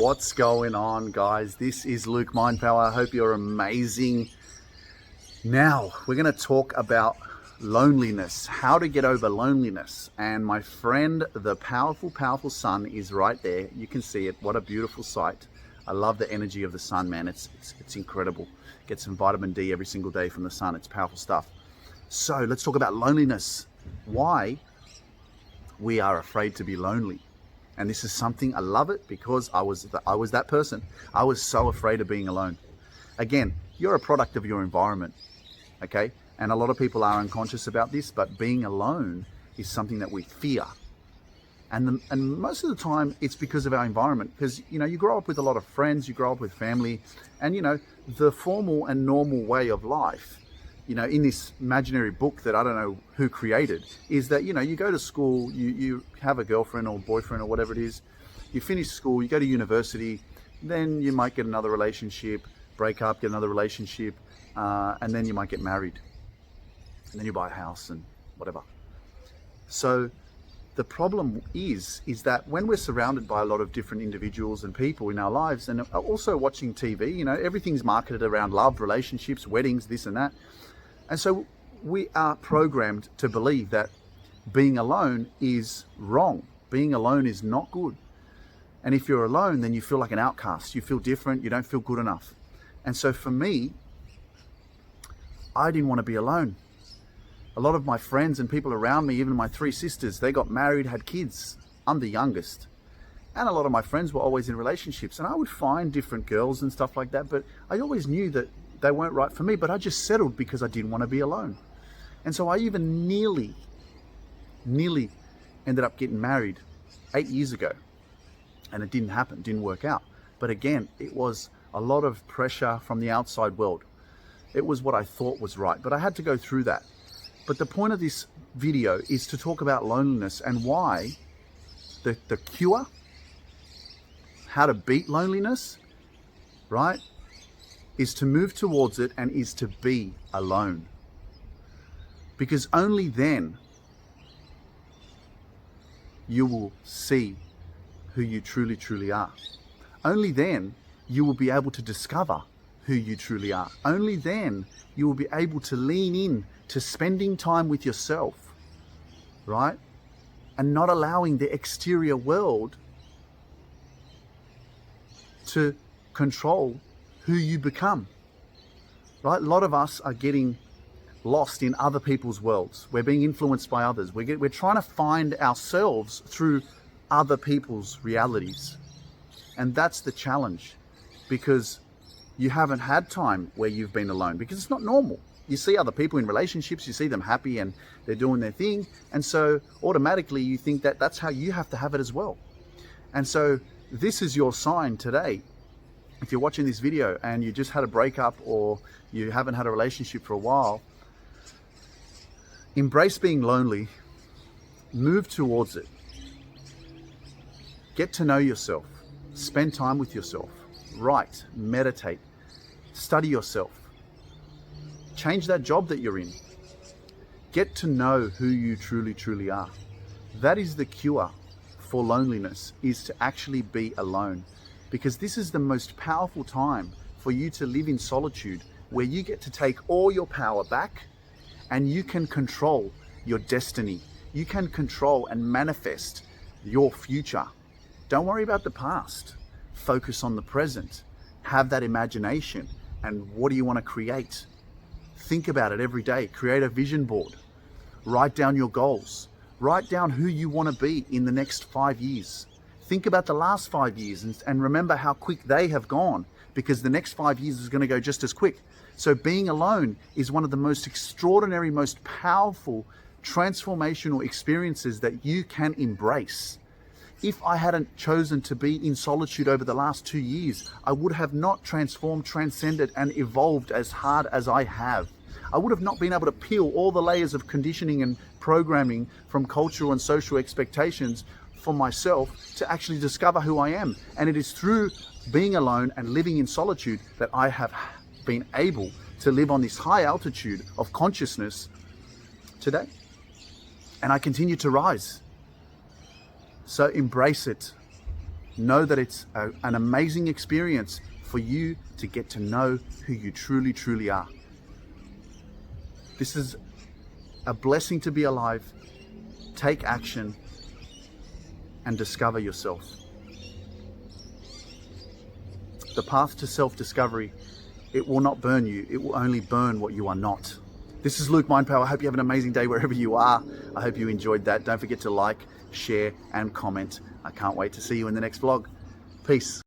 What's going on, guys? This is Luke Mindpower. I hope you're amazing. Now we're going to talk about loneliness, how to get over loneliness. And my friend, the powerful sun is right there. You can see it. What a beautiful sight. I love the energy of the sun, man. It's incredible. Get some vitamin D every single day from the sun. It's powerful stuff. So let's talk about loneliness. Why we are afraid to be lonely. And this is something, I love it because I was that person. I was so afraid of being alone. Again, you're a product of your environment, okay? And a lot of people are unconscious about this, but being alone is something that we fear. And most of the time, it's because of our environment. Because, you grow up with a lot of friends, you grow up with family, and, the formal and normal way of life, in this imaginary book that I don't know who created, is that, you go to school, you have a girlfriend or boyfriend or whatever it is, you finish school, you go to university, then you might get another relationship, break up, get another relationship, and then you might get married. And then you buy a house and whatever. So the problem is that when we're surrounded by a lot of different individuals and people in our lives, and also watching TV, everything's marketed around love, relationships, weddings, this and that. And so we are programmed to believe that being alone is wrong. Being alone is not good. And if you're alone, then you feel like an outcast. You feel different. You don't feel good enough. And so for me, I didn't want to be alone. A lot of my friends and people around me, even my 3 sisters, they got married, had kids. I'm the youngest. And a lot of my friends were always in relationships. And I would find different girls and stuff like that. But I always knew that they weren't right for me, but I just settled because I didn't want to be alone. And so I even nearly ended up getting married 8 years ago. And it didn't happen, didn't work out. But again, it was a lot of pressure from the outside world. It was what I thought was right, but I had to go through that. But the point of this video is to talk about loneliness and why the cure, how to beat loneliness, right? Is to move towards it and is to be alone. Because only then you will see who you truly are. Only then you will be able to discover who you truly are. Only then you will be able to lean in to spending time with yourself, right? And not allowing the exterior world to control who you become, right? A lot of us are getting lost in other people's worlds. We're being influenced by others. We're trying to find ourselves through other people's realities. And that's the challenge, because you haven't had time where you've been alone, because it's not normal. You see other people in relationships, you see them happy and they're doing their thing. And so automatically you think that that's how you have to have it as well. And so this is your sign today. If you're watching this video and you just had a breakup or you haven't had a relationship for a while, embrace being lonely, move towards it. Get to know yourself, spend time with yourself, write, meditate, study yourself, change that job that you're in. Get to know who you truly are. That is the cure for loneliness, is to actually be alone. Because this is the most powerful time for you to live in solitude, where you get to take all your power back and you can control your destiny. You can control and manifest your future. Don't worry about the past. Focus on the present. Have that imagination. And what do you want to create? Think about it every day. Create a vision board. Write down your goals. Write down who you want to be in the next 5 years. Think about the last 5 years and remember how quick they have gone, because the next 5 years is going to go just as quick. So being alone is one of the most extraordinary, most powerful, transformational experiences that you can embrace. If I hadn't chosen to be in solitude over the last 2 years, I would have not transformed, transcended, and evolved as hard as I have. I would have not been able to peel all the layers of conditioning and programming from cultural and social expectations for myself to actually discover who I am. And it is through being alone and living in solitude that I have been able to live on this high altitude of consciousness today. And I continue to rise. So embrace it. know that it's an amazing experience for you to get to know who you truly, truly are. This is a blessing to be alive. Take action and discover yourself. The path to self-discovery, it will not burn you. It will only burn what you are not. This is Luke Mindpower. I hope you have an amazing day wherever you are. I hope you enjoyed that. Don't forget to like, share, and comment. I can't wait to see you in the next vlog. Peace.